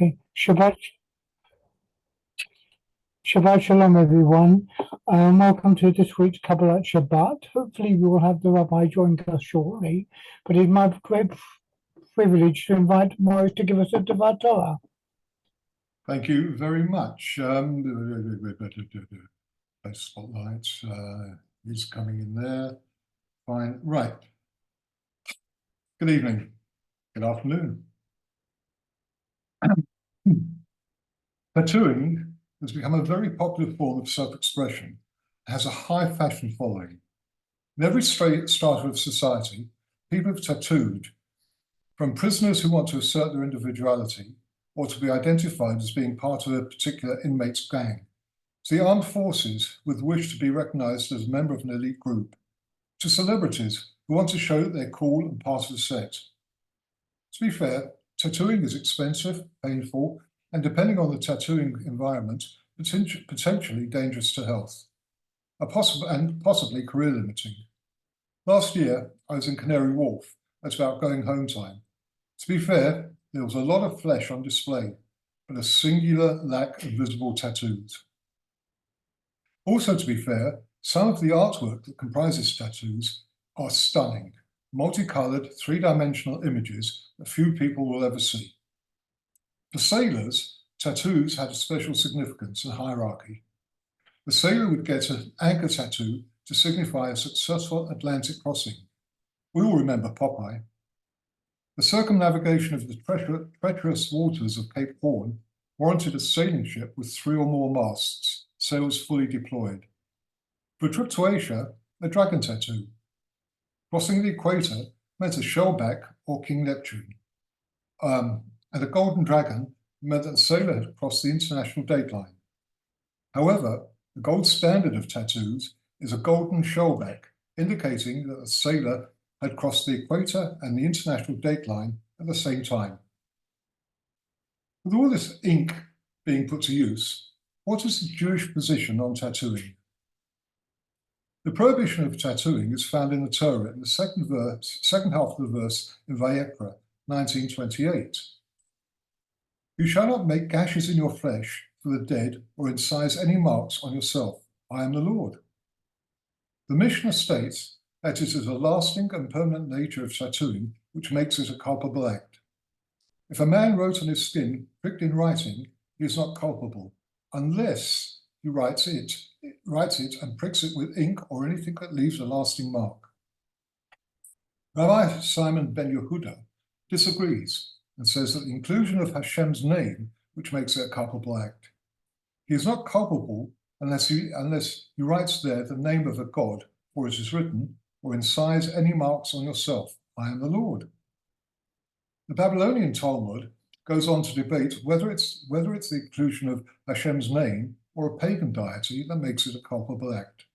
Okay, Shabbat Shalom, everyone. Welcome to this week's Kabbalat Shabbat. Hopefully, we will have the Rabbi join us shortly. But it's my great privilege to invite Morris to give us a Devar Torah. Thank you very much. Spotlight is coming in there. Fine. Right. Good evening. Good afternoon. Tattooing has become a very popular form of self-expression. It has a high fashion following. In every strata of society, people have tattooed, from prisoners who want to assert their individuality or to be identified as being part of a particular inmate's gang, to the armed forces with wish to be recognized as a member of an elite group, to celebrities who want to show that they're cool and part of the set. To be fair, tattooing is expensive, painful, and depending on the tattooing environment, potentially dangerous to health, possibly career limiting. Last year, I was in Canary Wharf at about going home time. To be fair, there was a lot of flesh on display, but a singular lack of visible tattoos. Also, to be fair, some of the artwork that comprises tattoos are stunning, multicolored, three-dimensional images that few people will ever see. For sailors, tattoos had a special significance and hierarchy. The sailor would get an anchor tattoo to signify a successful Atlantic crossing. We all remember Popeye. The circumnavigation of the treacherous waters of Cape Horn warranted a sailing ship with 3 or more masts, sails fully deployed. For a trip to Asia, a dragon tattoo. Crossing the equator meant a shellback or King Neptune. And a golden dragon meant that the sailor had crossed the international dateline. However, the gold standard of tattoos is a golden shellback, indicating that the sailor had crossed the equator and the international dateline at the same time. With all this ink being put to use, what is the Jewish position on tattooing? The prohibition of tattooing is found in the Torah in the second half of the verse in Vayikra 19:28. You shall not make gashes in your flesh for the dead or incise any marks on yourself. I am the Lord. The Mishnah states that it is a lasting and permanent nature of tattooing which makes it a culpable act. If a man wrote on his skin, pricked in writing, he is not culpable, unless he writes it and pricks it with ink or anything that leaves a lasting mark. Rabbi Simon ben Yehuda disagrees and says that the inclusion of Hashem's name which makes it a culpable act. He is not culpable unless he writes there the name of a god, for it is written, or incise any marks on yourself. I am the Lord. The Babylonian Talmud goes on to debate whether it's the inclusion of Hashem's name or a pagan deity that makes it a culpable act.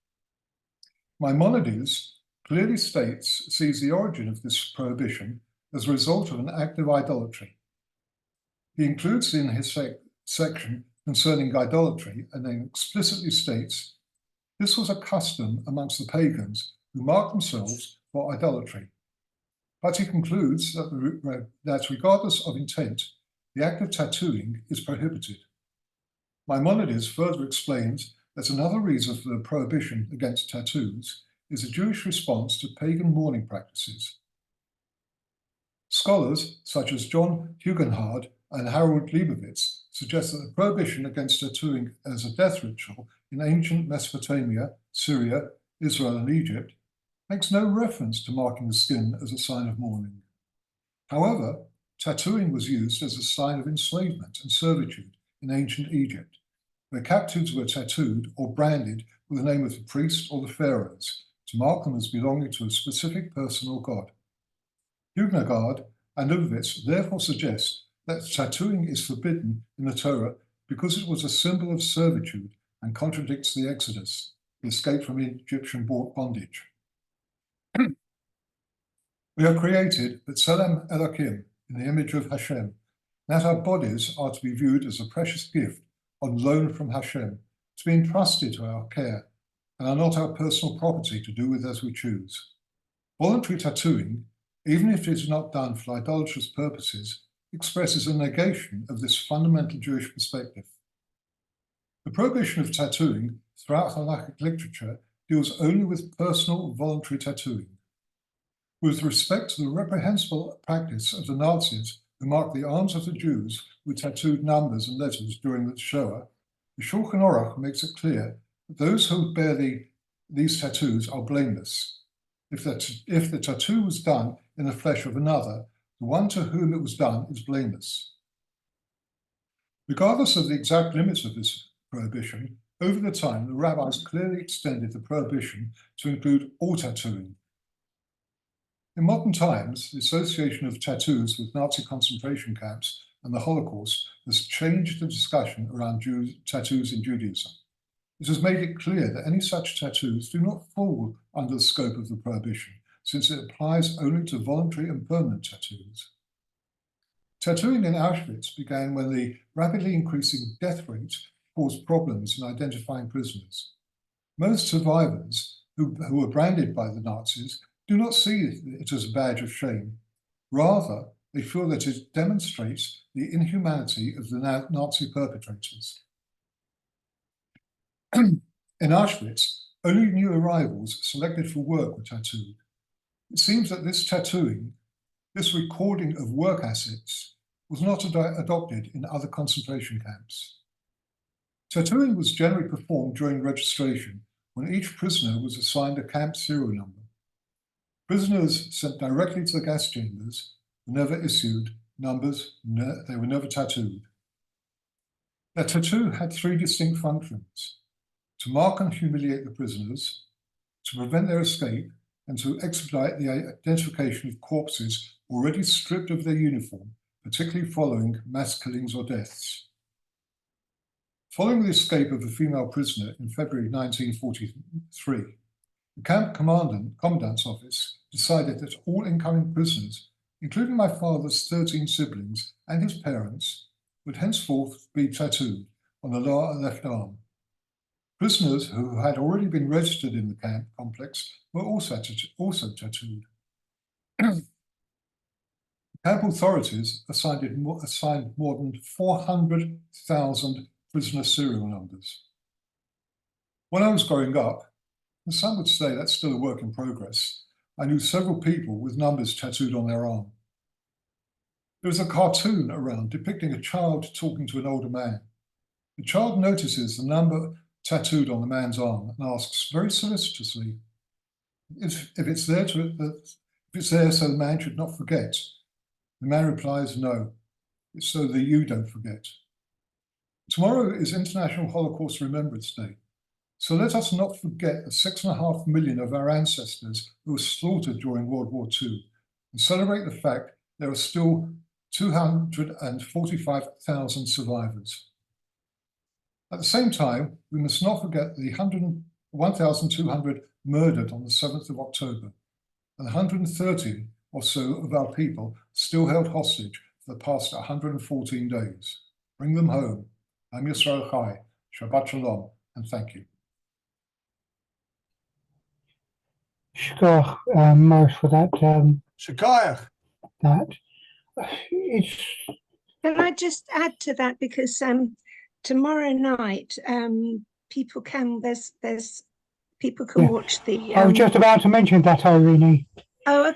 Maimonides clearly sees the origin of this prohibition as a result of an act of idolatry. He includes in his section concerning idolatry and then explicitly states, this was a custom amongst the pagans who marked themselves for idolatry. But he concludes that regardless of intent, the act of tattooing is prohibited. Maimonides further explains that another reason for the prohibition against tattoos is a Jewish response to pagan mourning practices. Scholars such as John Hugenhard and Harold Leibowitz suggest that the prohibition against tattooing as a death ritual in ancient Mesopotamia, Syria, Israel, and Egypt makes no reference to marking the skin as a sign of mourning. However, tattooing was used as a sign of enslavement and servitude in ancient Egypt, where captives were tattooed or branded with the name of the priest or the pharaohs to mark them as belonging to a specific person or god. Hugenhard and Leibowitz therefore suggest that tattooing is forbidden in the Torah because it was a symbol of servitude and contradicts the Exodus, the escape from Egyptian bondage. We are created B'Tselem Elokim, in the image of Hashem, that our bodies are to be viewed as a precious gift on loan from Hashem, to be entrusted to our care, and are not our personal property to do with as we choose. Voluntary tattooing, even if it is not done for idolatrous purposes, expresses a negation of this fundamental Jewish perspective. The prohibition of tattooing throughout halakhic literature deals only with personal voluntary tattooing. With respect to the reprehensible practice of the Nazis who marked the arms of the Jews with tattooed numbers and letters during the Shoah, the Shulchan Aruch makes it clear that those who bear these tattoos are blameless. If the tattoo was done in the flesh of another, the one to whom it was done is blameless. Regardless of the exact limits of this prohibition, over the time, the rabbis clearly extended the prohibition to include all tattooing. In modern times, the association of tattoos with Nazi concentration camps and the Holocaust has changed the discussion around tattoos in Judaism. It has made it clear that any such tattoos do not fall under the scope of the prohibition, since it applies only to voluntary and permanent tattoos. Tattooing in Auschwitz began when the rapidly increasing death rate caused problems in identifying prisoners. Most survivors who were branded by the Nazis do not see it as a badge of shame. Rather, they feel that it demonstrates the inhumanity of the Nazi perpetrators. In Auschwitz, only new arrivals selected for work were tattooed. It seems that this tattooing, this recording of work assets, was not adopted in other concentration camps. Tattooing was generally performed during registration, when each prisoner was assigned a camp serial number. Prisoners sent directly to the gas chambers were never issued numbers, they were never tattooed. Their tattoo had three distinct functions: to mark and humiliate the prisoners, to prevent their escape, and to expedite the identification of corpses already stripped of their uniform, particularly following mass killings or deaths. Following the escape of a female prisoner in February 1943, the camp commandant's office decided that all incoming prisoners, including my father's 13 siblings and his parents, would henceforth be tattooed on the lower left arm. Prisoners who had already been registered in the camp complex were also tattooed. Camp authorities assigned more than 400,000 prisoner serial numbers. When I was growing up, and some would say that's still a work in progress, I knew several people with numbers tattooed on their arm. There was a cartoon around depicting a child talking to an older man. The child notices the number tattooed on the man's arm and asks very solicitously if it's there so the man should not forget. The man replies, no, it's so that you don't forget. Tomorrow is International Holocaust Remembrance Day. So let us not forget the 6.5 million of our ancestors who were slaughtered during World War II and celebrate the fact there are still 245,000 survivors. At the same time, we must not forget the 1,200 murdered on the 7th of October and 130 or so of our people still held hostage for the past 114 days. Bring them home. Am Yisrael Chai, Shabbat Shalom, and thank you. Shkoch, Morris, for that. Shakayach. That it's Can I just add to that, because tomorrow night people can people can Yeah. watch the I was just about to mention that, Irene. oh, okay.